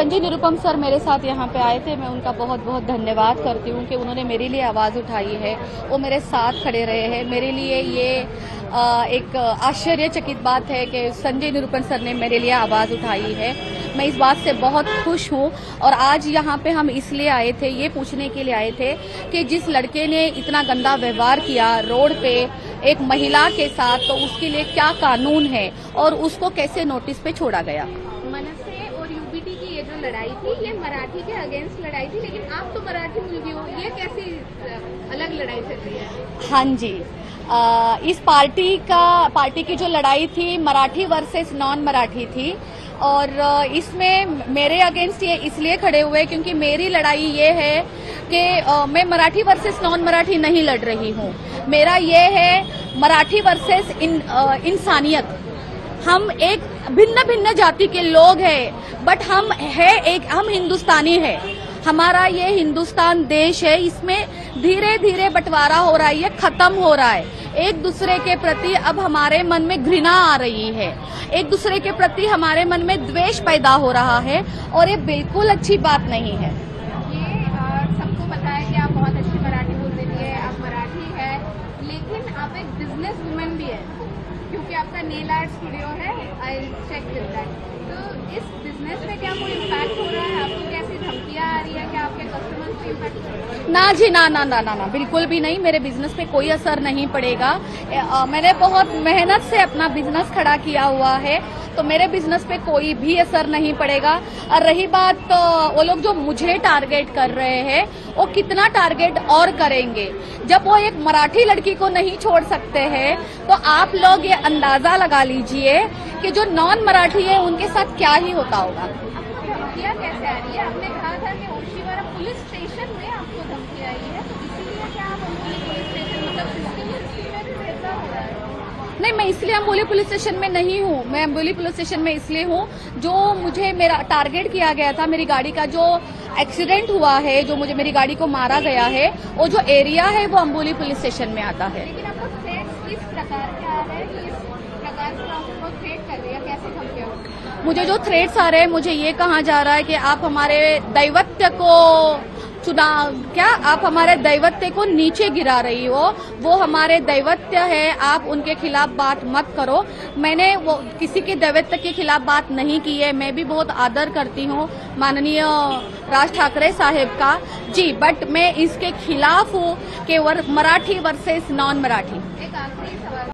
Sanjay Nirupam sir मेरे साथ यहाँ पे आए थे। मैं उनका बहुत बहुत धन्यवाद करती हूँ कि उन्होंने मेरे लिए आवाज़ उठाई है, वो मेरे साथ खड़े रहे हैं। मेरे लिए ये एक आश्चर्यचकित बात है कि संजय निरुपम सर ने मेरे लिए आवाज़ उठाई है। मैं इस बात से बहुत खुश हूँ। और आज यहाँ पे हम इसलिए आए थे, ये पूछने के लिए आए थे कि जिस लड़के ने इतना गंदा व्यवहार किया रोड पे एक महिला के साथ, तो उसके लिए क्या कानून है और उसको कैसे नोटिस पे छोड़ा गया। मनसे और यूबीटी की ये जो लड़ाई थी, ये मराठी के अगेंस्ट लड़ाई थी, लेकिन आप तो मराठी मूल भी हो, ये कैसी अलग लड़ाई चल रही है? हाँ जी, इस पार्टी की जो लड़ाई थी मराठी वर्सेस नॉन मराठी थी। और इसमें मेरे अगेंस्ट ये इसलिए खड़े हुए क्योंकि मेरी लड़ाई ये है कि मैं मराठी वर्सेस नॉन मराठी नहीं लड़ रही हूँ। मेरा ये है मराठी वर्सेस इंसानियत। हम एक भिन्न भिन्न जाति के लोग हैं, बट हम हिंदुस्तानी है। हमारा ये हिंदुस्तान देश है, इसमें धीरे धीरे बंटवारा हो रहा है, ये खत्म हो रहा है। एक दूसरे के प्रति अब हमारे मन में घृणा आ रही है, एक दूसरे के प्रति हमारे मन में द्वेष पैदा हो रहा है, और ये बिल्कुल अच्छी बात नहीं है। ये सबको पता है कि आप बहुत अच्छी मराठी बोल देती है, आप मराठी है, लेकिन आप एक बिजनेस वुमेन भी है, क्योंकि आपका नेल आर्ट स्टूडियो है। I check with that. तो इस बिजनेस में क्या कोई इम्पैक्ट हो रहा है? आपको कैसी धमकियां आ रही है? क्या आपके कस्टमर्स पे इम्पैक्ट हो रहा है? ना जी, ना, बिल्कुल भी नहीं। मेरे बिजनेस पे कोई असर नहीं पड़ेगा। मैंने बहुत मेहनत से अपना बिजनेस खड़ा किया हुआ है, तो मेरे बिजनेस पे कोई भी असर नहीं पड़ेगा। और रही बात वो लोग जो मुझे टारगेट कर रहे हैं, वो कितना टारगेट और करेंगे। जब वो एक मराठी लड़की को नहीं छोड़ सकते हैं, तो आप लोग ये अंदाजा लगा लीजिए कि जो नॉन मराठी है उनके साथ क्या ही होता होगा। आपको धमकियां कैसे आ रही है? आपने कहा था कि ओशिवारा पुलिस स्टेशन में आपको धमकी आई है, तो इसीलिए क्या आप अम्बोली पुलिस स्टेशन मतलब सिस्टम में भी ऐसा हो रहा है? नहीं, मैं इसलिए अम्बोली पुलिस स्टेशन में नहीं हूँ। मैं अम्बोली पुलिस स्टेशन में इसलिए हूँ, जो मुझे मेरा टारगेट किया गया था, मेरी गाड़ी का जो एक्सीडेंट हुआ है, जो मुझे मेरी गाड़ी को मारा गया है, वो जो एरिया है वो अम्बोली पुलिस स्टेशन में आता है। लेकिन आपको थ्रेट्स किस प्रकार के आ रहे हैं कि इस प्रकार से आपको थ्रेट कर रही है? कैसे धमकियां? मुझे जो थ्रेट्स आ रहे हैं, मुझे ये कहा जा रहा है कि आप हमारे दैवत्य को आप हमारे दैवत्य को नीचे गिरा रही हो। वो हमारे दैवत्य है, आप उनके खिलाफ बात मत करो। मैंने वो किसी के दैवत्य के खिलाफ बात नहीं की है। मैं भी बहुत आदर करती हूँ माननीय राज ठाकरे साहेब का जी, बट मैं इसके खिलाफ हूँ कि मराठी वर्सेस नॉन मराठी। एक